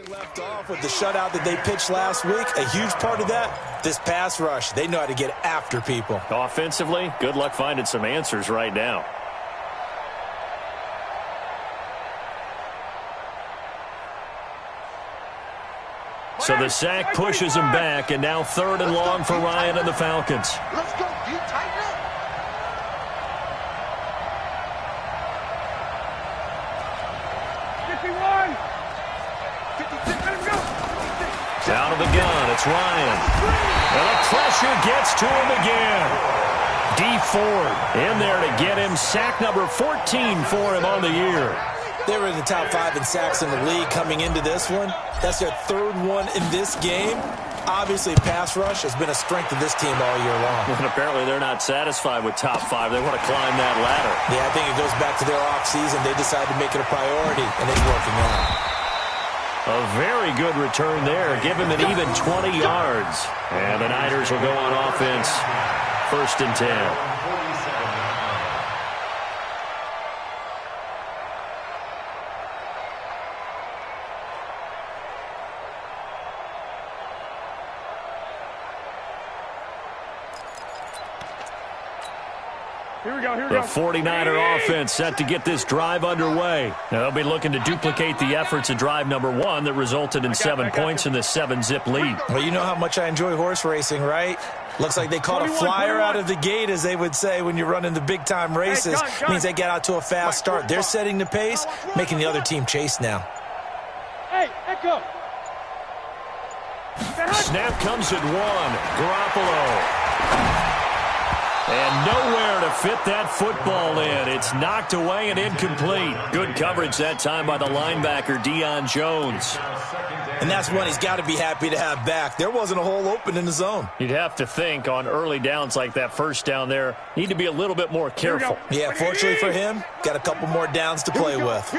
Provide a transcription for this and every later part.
Left off with the shutout that they pitched last week. A huge part of that, this pass rush. They know how to get after people. Offensively, good luck finding some answers right now. So the sack pushes him back, and now 3rd and long for Ryan and the Falcons. Let's go. Do you tighten it? Out of the gun, it's Ryan. And the pressure gets to him again. D Ford in there to get him sack number 14 for him on the year. They were in the top 5 in sacks in the league coming into this one. That's their 3rd one in this game. Obviously, pass rush has been a strength of this team all year long. And apparently they're not satisfied with top 5. They want to climb that ladder. Yeah, I think it goes back to their offseason. They decided to make it a priority, and it's working out. A very good return there. Give him an even 20 yards. And the Niners will go on offense. 1st and 10. The 49er offense set to get this drive underway. Now they'll be looking to duplicate the efforts of drive number 1 that resulted in 7 points in this 7-zip lead. Well, you know how much I enjoy horse racing, right? Looks like they caught a flyer out of the gate, as they would say when you're running the big-time races. Means they get out to a fast start. They're setting the pace, making the other team chase now. Hey, echo. Snap comes at 1. Garoppolo. And nowhere to fit that football in. It's knocked away and incomplete. Good coverage that time by the linebacker, Deion Jones. And that's one he's got to be happy to have back. There wasn't a hole open in the zone. You'd have to think on early downs like that first down there, need to be a little bit more careful. Yeah, fortunately for him, got a couple more downs to play with.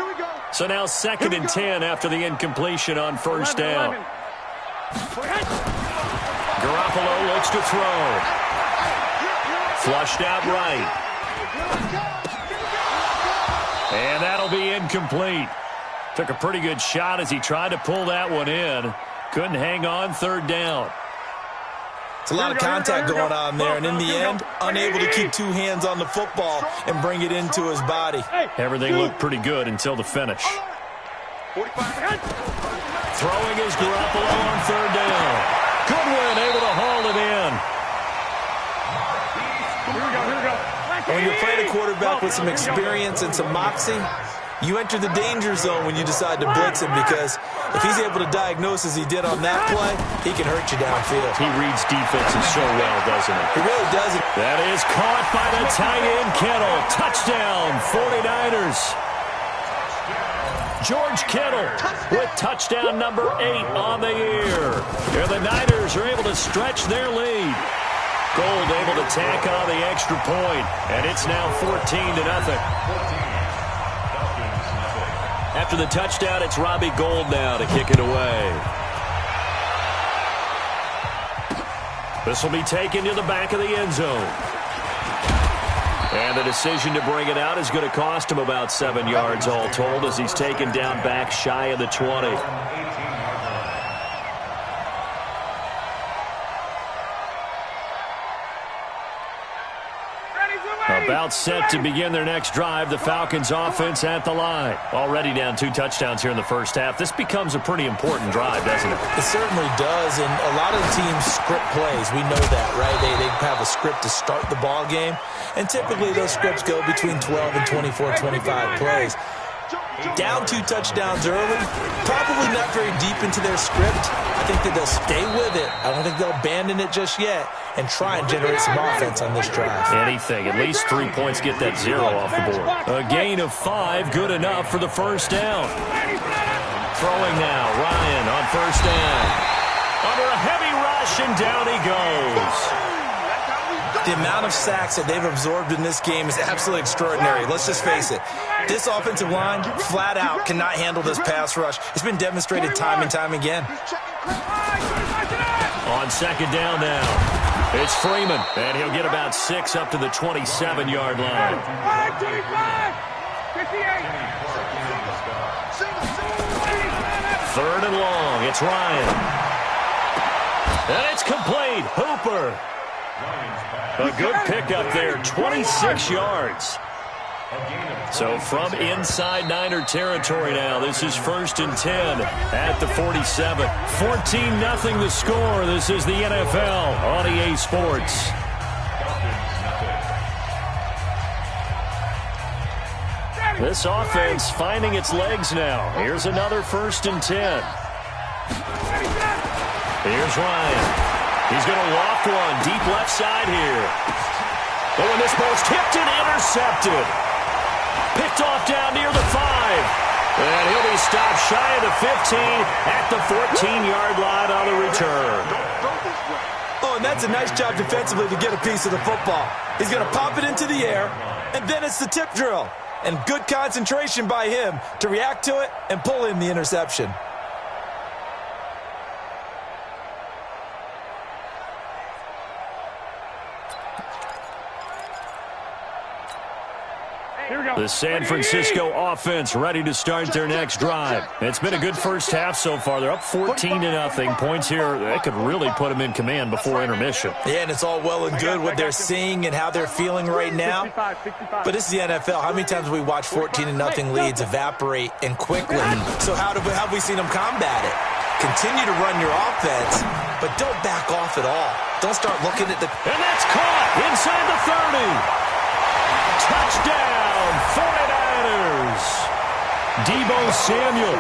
So now 2nd and 10 after the incompletion on 1st down. Garoppolo looks to throw. Flushed out right. And that'll be incomplete. Took a pretty good shot as he tried to pull that one in. Couldn't hang on 3rd down. It's a lot of contact going on there, and in the end, unable to keep 2 hands on the football and bring it into his body. Everything looked pretty good until the finish. Throwing is Garoppolo on 3rd down. Goodwin able to haul it in. When you're playing a quarterback with some experience and some moxie, you enter the danger zone when you decide to blitz him, because if he's able to diagnose as he did on that play, he can hurt you downfield. He reads defenses so well, doesn't he? He really does. That is caught by the tight end Kittle. Touchdown, 49ers. George Kittle with touchdown number 8 on the year. And the Niners are able to stretch their lead. Gold able to tack on the extra point, and it's now 14-0. After the touchdown, it's Robbie Gould now to kick it away. This will be taken to the back of the end zone. And the decision to bring it out is going to cost him about 7 yards all told, as he's taken down back shy of the 20. About set to begin their next drive. The Falcons offense at the line. Already down 2 touchdowns here in the first half. This becomes a pretty important drive, doesn't it? It certainly does, and a lot of the teams script plays. We know that, right? They have a script to start the ball game, and typically those scripts go between 12 and 24, 25 plays. Down 2 touchdowns early, probably not very deep into their script. I think that they'll stay with it. I don't think they'll abandon it just yet and try and generate some offense on this drive. Anything, at least 3 points, get that 0 off the board. A gain of 5, good enough for the first down. Throwing now, Ryan on 1st down. Under a heavy rush, and down he goes. The amount of sacks that they've absorbed in this game is absolutely extraordinary. Let's just face it. This offensive line, flat out, cannot handle this pass rush. It's been demonstrated time and time again. On 2nd down now, it's Freeman, and he'll get about 6 up to the 27-yard line. 3rd and long. It's Ryan. And it's complete. Hooper. A good pickup there, 26 yards. So from inside Niner territory now, this is 1st and 10 at the 47. 14-0 the score. This is the NFL on EA Sports. This offense finding its legs now. Here's another 1st and 10. Here's Ryan. He's going to loft one deep left side here. Oh, and this ball's tipped and intercepted. Picked off down near the 5. And he'll be stopped shy of the 15 at the 14-yard line on the return. Oh, and that's a nice job defensively to get a piece of the football. He's going to pop it into the air, and then it's the tip drill. And good concentration by him to react to it and pull in the interception. The San Francisco offense ready to start their next drive. It's been a good first half so far. They're up 14-0. Points here, they could really put them in command before intermission. Yeah, and it's all well and good what they're seeing and how they're feeling right now. But this is the NFL. How many times have we watched 14-0 leads evaporate and quickly? So how have we seen them combat it? Continue to run your offense, but don't back off at all. Don't start looking at the... And that's caught inside the 30. Touchdown, 49ers. Deebo Samuel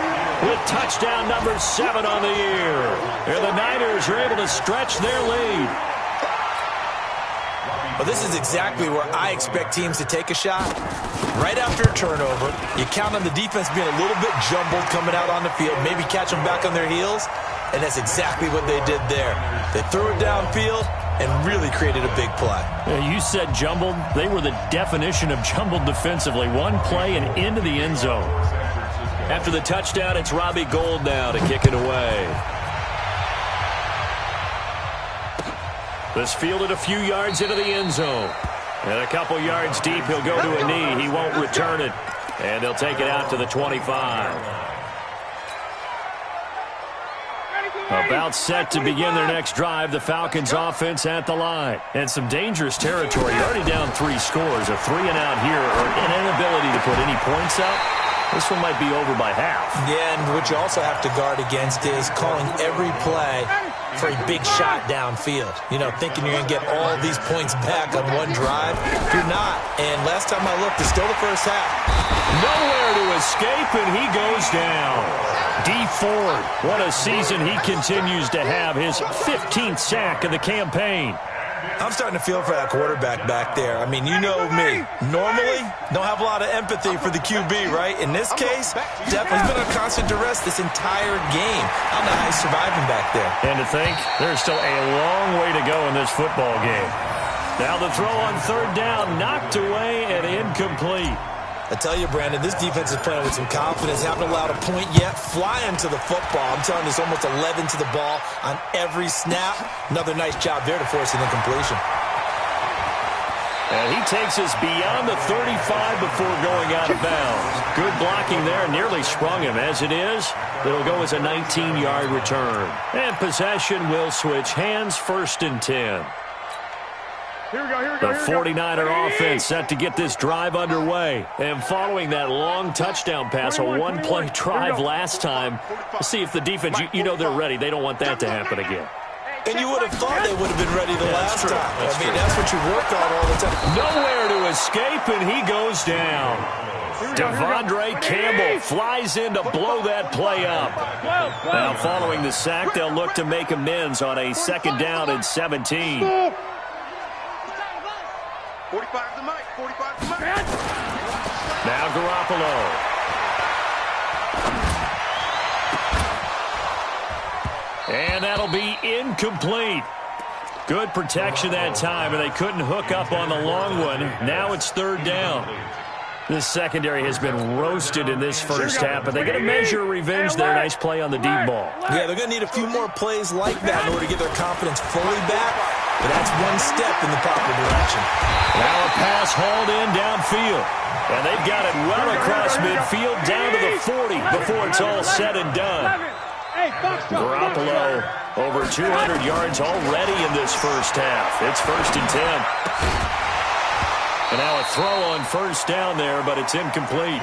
with touchdown number 7 on the year. And the Niners are able to stretch their lead. Well, this is exactly where I expect teams to take a shot. Right after a turnover, you count on the defense being a little bit jumbled coming out on the field, maybe catch them back on their heels, and that's exactly what they did there. They threw it downfield and really created a big play. You said jumbled. They were the definition of jumbled defensively. One play and into the end zone. After the touchdown, it's Robbie Gould now to kick it away. This fielded a few yards into the end zone. And a couple yards deep, he'll go to a knee. He won't return it. And they'll take it out to the 25. About set to begin their next drive, the Falcons offense at the line. And some dangerous territory. Already down 3 scores. A 3-and-out here, or an inability to put any points up. This one might be over by half. Yeah, and what you also have to guard against is calling every play for a big shot downfield. You know, thinking you're going to get all these points back on one drive. You're not. And last time I looked, it's still the first half. Nowhere to escape, and he goes down. Dee Ford, what a season he continues to have. His 15th sack of the campaign. I'm starting to feel for that quarterback back there. I mean, you know me. Normally, don't have a lot of empathy for the QB, right? In this case, definitely he's been under constant duress this entire game. I don't know how he's surviving back there. And to think, there's still a long way to go in this football game. Now the throw on 3rd down, knocked away and incomplete. I tell you, Brandon, this defense is playing with some confidence. Haven't allowed a point yet. Flying to the football. I'm telling you, it's almost 11 to the ball on every snap. Another nice job there to force an incompletion. And he takes us beyond the 35 before going out of bounds. Good blocking there. Nearly sprung him. As it is, it'll go as a 19-yard return. And possession will switch hands, 1st and 10. Here we go. The 49er offense set to get this drive underway. And following that long touchdown pass, a one-play drive last time, we'll see if the defense, you know they're ready. They don't want that to happen again. And you would have thought they would have been ready the last time. I mean, that's what you work on all the time. Nowhere to escape, and he goes down. Devondre Campbell flies in to blow that play up. Now, following the sack, they'll look to make amends on a 2nd down and 17. 45 to Mike. 45 to Mike. Now Garoppolo. And that'll be incomplete. Good protection that time, and they couldn't hook up on the long one. Now it's 3rd down. This secondary has been roasted in this first half, but they're going to measure revenge there. Nice play on the deep ball. Yeah, they're going to need a few more plays like that in order to get their confidence fully back. But that's one step in the proper direction. Now a pass hauled in downfield. And they've got it well across midfield down to the 40 before it's all said and done. Garoppolo over 200 yards already in this first half. It's 1st and 10. And now a throw on first down there, but it's incomplete.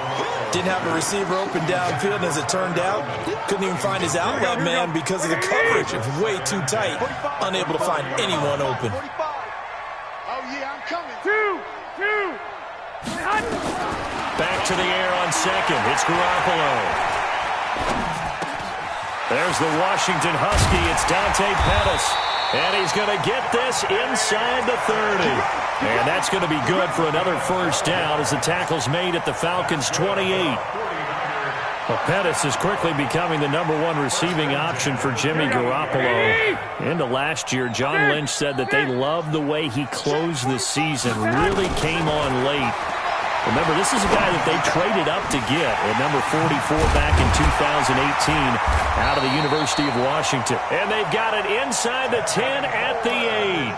Didn't have a receiver open downfield, and as it turned out, couldn't even find his outlet man because of the coverage. It was way too tight, unable to find anyone open. Oh, yeah, I'm coming. Back to the air on second. It's Garoppolo. There's the Washington Husky. It's Dante Pettis. And he's going to get this inside the 30. And that's going to be good for another first down as the tackle's made at the Falcons' 28. Well, Pettis is quickly becoming the #1 receiving option for Jimmy Garoppolo. Into last year, John Lynch said that they loved the way he closed the season, really came on late. Remember, this is a guy that they traded up to get at number 44 back in 2018 out of the University of Washington. And they've got it inside the 10 at the 8.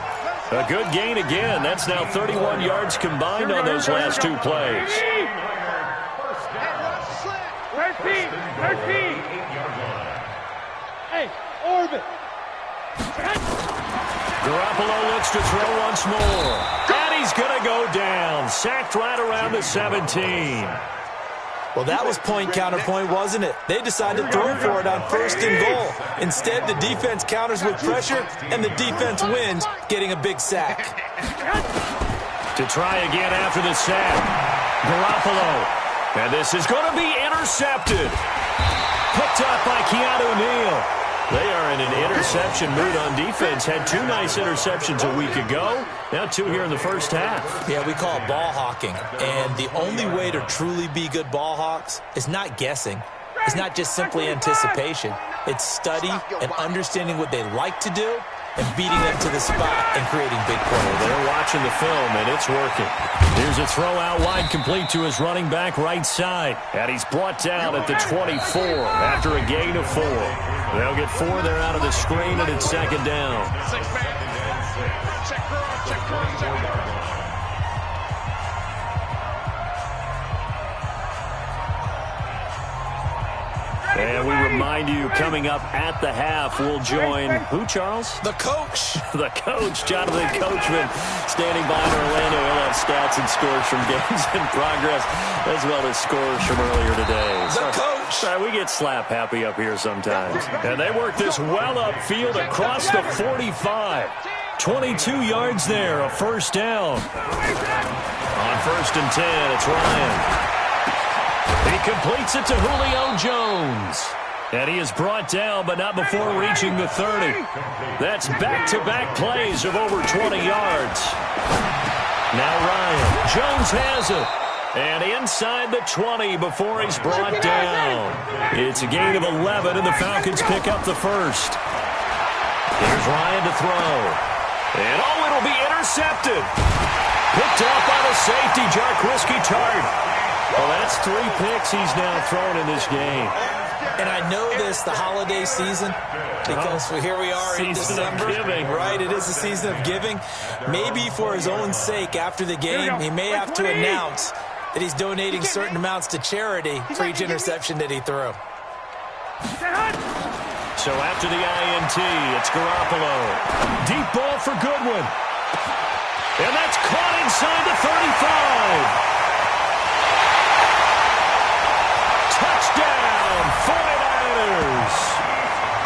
A good gain again. That's now 31 yards combined on those last two plays. 13. Hey, orbit. Garoppolo looks to throw once more. And he's going to go down. Sacked right around the 17. Well, that was point counterpoint, wasn't it? They decided to throw for it on 1st and goal. Instead, the defense counters with pressure, and the defense wins, getting a big sack. To try again after the sack. Garoppolo. And this is going to be intercepted. Picked up by Keanu Neal. They are in an interception mood on defense. Had 2 nice interceptions a week ago. Now 2 here in the first half. Yeah, we call it ball hawking. And the only way to truly be good ball hawks is not guessing. It's not just simply anticipation. It's study and understanding what they like to do and beating them to the spot and creating big plays. They're watching the film, and it's working. Here's a throw out wide, complete to his running back right side. And he's brought down at the 24 after a gain of 4. They'll get 4 there out of the screen, and it's 2nd down. And we remind you, coming up at the half, we'll join who, Charles? The coach. The coach, Jonathan Coachman, standing by in Orlando. He'll have stats and scores from games in progress, as well as scores from earlier today. The coach. Sorry, we get slap happy up here sometimes. And they work this well upfield across the 45. 22 yards there, a first down. On 1st and 10, it's Ryan. He completes it to Julio Jones. And he is brought down, but not before reaching the 30. That's back-to-back plays of over 20 yards. Now Ryan. Jones has it. And inside the 20 before he's brought down. It's a gain of 11, and the Falcons pick up the first. Here's Ryan to throw. And, it'll be intercepted. Picked off by the safety, Jarquiski Tart. Well, that's 3 picks he's now thrown in this game. And I know this, the holiday season, because here we are in December. Right, it is the season of giving. Maybe for his own sake, after the game, he may have to announce that he's donating certain amounts to charity for each interception that he threw. So after the INT, it's Garoppolo. Deep ball for Goodwin. And that's caught inside the 35. Touchdown, 49ers.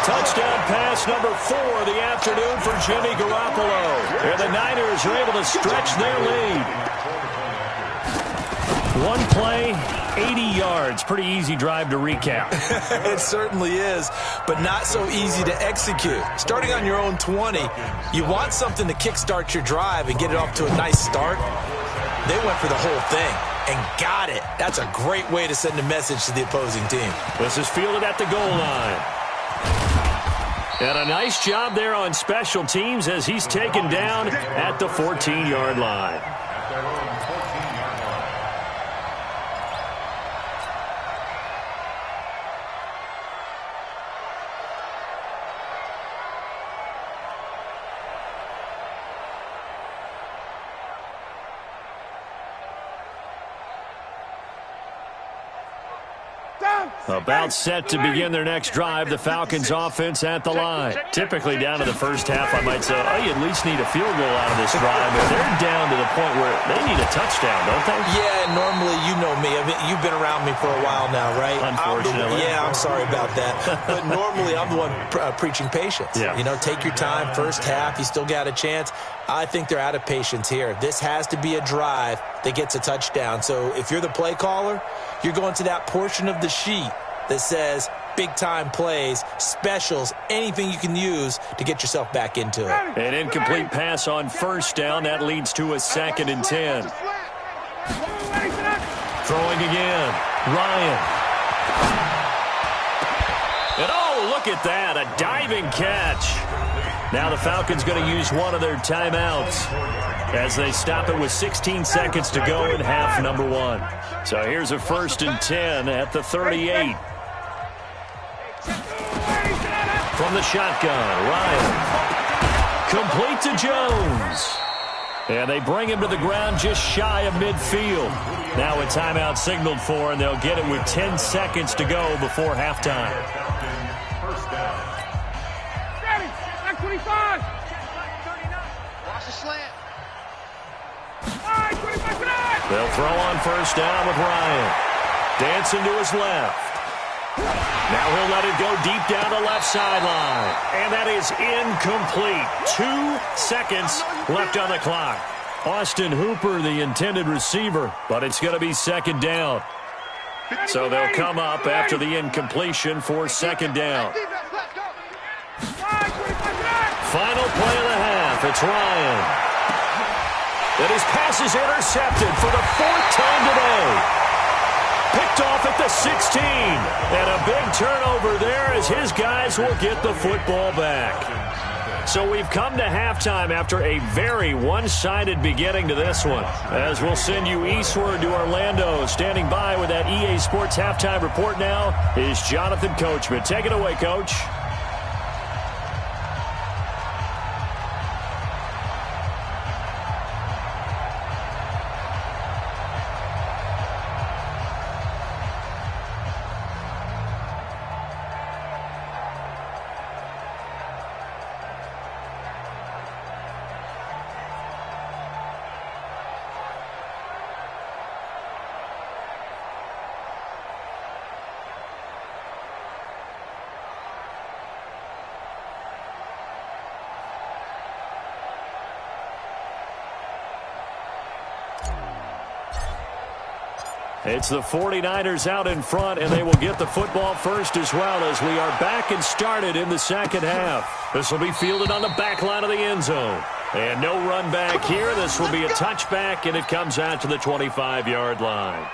Touchdown pass number 4 of the afternoon for Jimmy Garoppolo. And the Niners are able to stretch their lead. 1 play, 80 yards. Pretty easy drive to recap. It certainly is, but not so easy to execute. Starting on your own 20, you want something to kickstart your drive and get it off to a nice start. They went for the whole thing and got it. That's a great way to send a message to the opposing team. This is fielded at the goal line. And a nice job there on special teams as he's taken down at the 14-yard line. About set to begin their next drive, the Falcons offense at the line. Typically down to the first half, I might say, oh, you at least need a field goal out of this drive. But they're down to the point where they need a touchdown, don't they? Yeah, normally, you know me. I mean, you've been around me for a while now, right? Unfortunately. I'm sorry about that. But normally, I'm the one preaching patience. Yeah. You know, take your time. First half, you still got a chance. I think they're out of patience here. This has to be a drive that gets a touchdown. So if you're the play caller, you're going to that portion of the sheet that says big-time plays, specials, anything you can use to get yourself back into it. An incomplete pass on first down. That leads to a 2nd and 10. Throwing again. Ryan. And oh, look at that. A diving catch. Now the Falcons going to use one of their timeouts as they stop it with 16 seconds to go in half number 1. So here's a 1st and 10 at the 38. From the shotgun, Ryan. Complete to Jones. And they bring him to the ground just shy of midfield. Now a timeout signaled for, and they'll get it with 10 seconds to go before halftime. Ready, 25. Watch the slant. They'll throw on first down with Ryan. Dancing to his left. Now he'll let it go deep down the left sideline. And that is incomplete. 2 seconds left on the clock. Austin Hooper, the intended receiver, but it's going to be 2nd down. So they'll come up after the incompletion for 2nd down. Final play of the half. It's Ryan. And his pass is intercepted for the 4th time today. Picked off at the 16. And a big turnover there as his guys will get the football back. So we've come to halftime after a very one-sided beginning to this one. As we'll send you eastward to Orlando. Standing by with that EA Sports halftime report now is Jonathan Coachman. Take it away, Coach. It's the 49ers out in front, and they will get the football first as well as we are back and started in the 2nd half. This will be fielded on the back line of the end zone. And no run back here. This will be a touchback, and it comes out to the 25-yard line.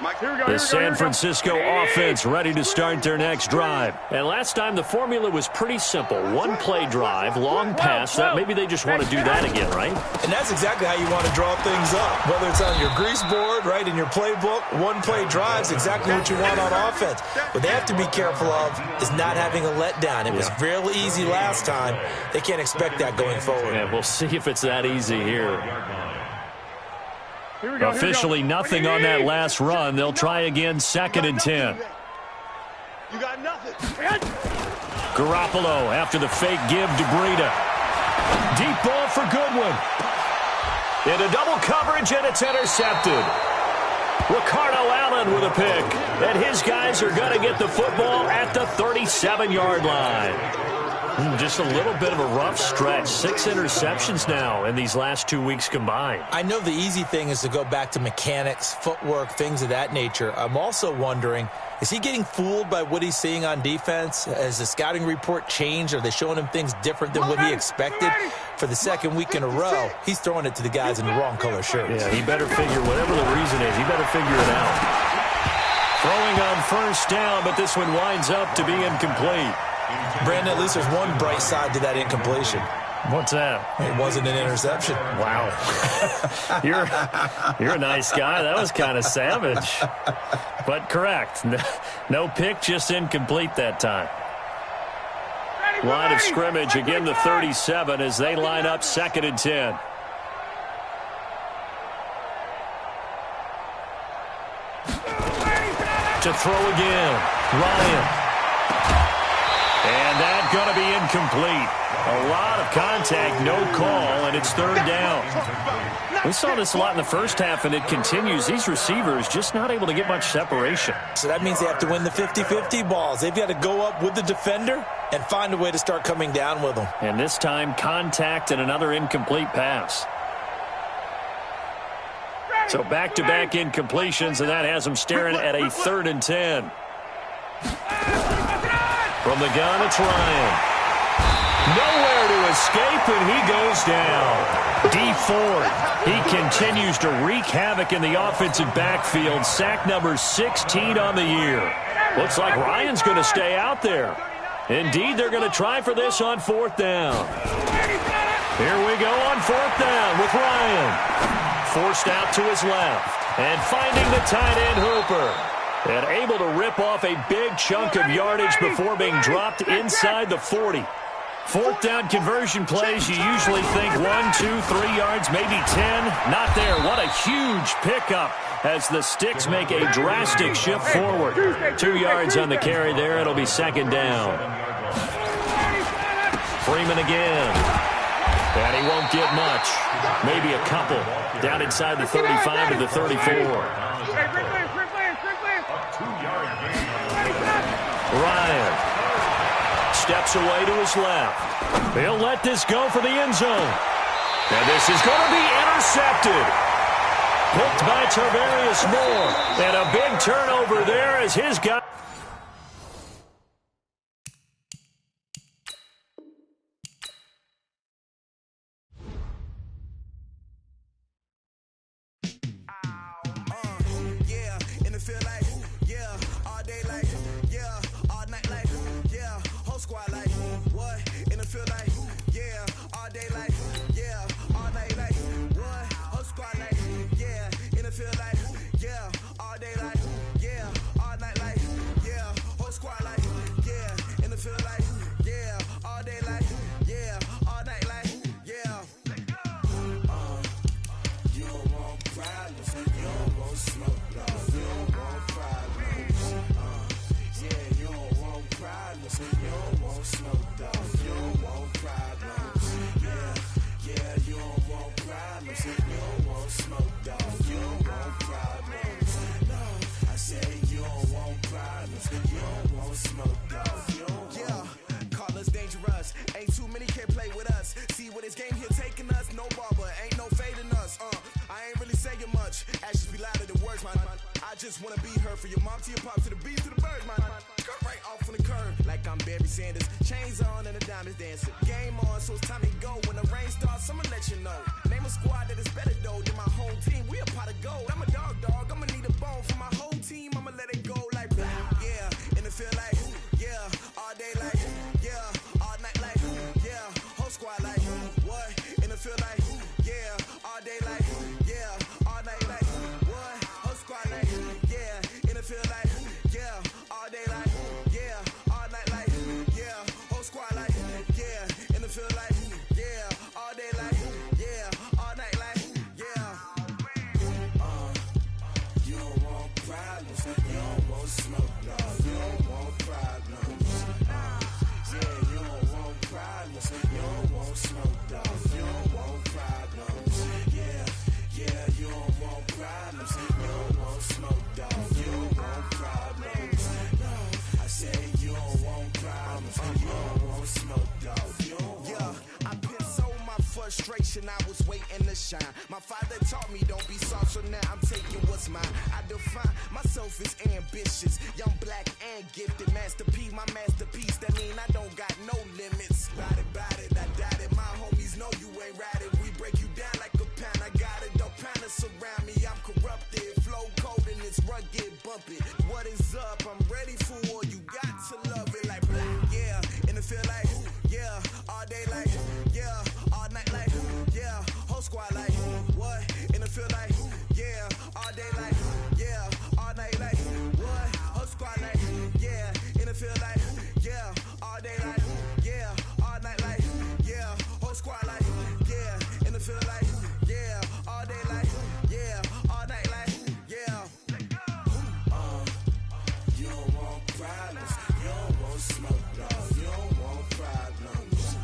The San Francisco offense ready to start their next drive. And last time the formula was pretty simple. One play drive, long pass. That maybe they just want to do that again, right? And that's exactly how you want to draw things up. Whether it's on your grease board, right, in your playbook, one play drive is exactly what you want on offense. What they have to be careful of is not having a letdown. It was real easy last time. They can't expect that going forward. Yeah, we'll see if it's that easy here. Officially nothing on that last run. They'll try again, 2nd and 10. You got nothing. Garoppolo after the fake give to Breida. Deep ball for Goodwin. Into double coverage, and it's intercepted. Ricardo Allen with a pick. And his guys are going to get the football at the 37-yard line. Just a little bit of a rough stretch. 6 interceptions now in these last 2 weeks combined. I know the easy thing is to go back to mechanics, footwork, things of that nature. I'm also wondering, is he getting fooled by what he's seeing on defense? Has the scouting report changed? Are they showing him things different than what he expected? For the second week in a row, he's throwing it to the guys in the wrong color shirts. Yeah, he better figure, whatever the reason is, he better figure it out. Throwing on 1st down, but this one winds up to be incomplete. Brandon, at least there's one bright side to that incompletion. What's that? It wasn't an interception. Wow. You're a nice guy. That was kind of savage. But correct. No pick, just incomplete that time. Line of scrimmage, again the 37 as they line up 2nd and 10. To throw again. Ryan. And that's going to be incomplete. A lot of contact, no call, and it's 3rd down. We saw this a lot in the first half, and it continues. These receivers just not able to get much separation. So that means they have to win the 50-50 balls. They've got to go up with the defender and find a way to start coming down with them. And this time, contact and another incomplete pass. So back-to-back incompletions, and that has them staring at a 3rd and 10. From the gun, it's Ryan. Nowhere to escape, and he goes down. D Ford, he continues to wreak havoc in the offensive backfield. Sack number 16 on the year. Looks like Ryan's going to stay out there. Indeed, they're going to try for this on 4th down. Here we go on 4th down with Ryan. Forced out to his left. And finding the tight end Hooper. And able to rip off a big chunk of yardage before being dropped inside the 40. 4th down conversion plays, you usually think 1, 2, 3 yards, maybe 10. Not there. What a huge pickup as the Sticks make a drastic shift forward. 2 yards on the carry there. It'll be 2nd down. Freeman again. And he won't get much. Maybe a couple. Down inside the 35 to the 34. Ryan steps away to his left. He'll let this go for the end zone. And this is going to be intercepted. Picked by Tarvarius Moore. And a big turnover there as his guy. just wanna be her. For your mom to your pop to the beat to the birds, man. Cut right off on the curb like I'm Barry Sanders. Chains on and the diamonds dancing. Game on, so it's time to go. When the rain starts, I'ma let you know. Name a squad that is better though than my whole team. We a pot of gold. I'm a dog. I'ma need a bone for my whole problems. You don't want smoke, no. You don't want problems. Yeah, you don't want problems. You don't want smoke, dog. You don't want problems. Yeah, you don't want problems. You don't want smoke, dog. You don't want problems. No, I said you don't want problems. You don't want smoke, dog. You don't want. Yeah, I pissed so my frustration, I was waiting to shine. My father taught me don't be soft, so now I'm taking what's mine. I define myself as ambitious, young, black, and gifted. Master P, my masterpiece. That mean I don't got no limits. Bout it, I doubt it. My homies know you ain't ratted. We break you down like a pound. I got it, don't panic surround me. I'm corrupted, flow cold and it's rugged, bumpy. What is up? I'm ready for war. You got to love it like black, yeah. And it feel like, yeah, all day like, yeah, all night like, yeah, whole squad like, what? And it feel like, yeah, all day like, yeah, all night like, what? Whole squad like, yeah, and it feel like, yeah, all day like, yeah, all night like, yeah, whole squad like, yeah, and it feel like, yeah, all day like, yeah, all night like, yeah. You don't want problems, you don't want smoke, no, you don't want problems.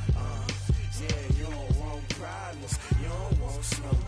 Yeah, you don't want problems, you don't want smoke.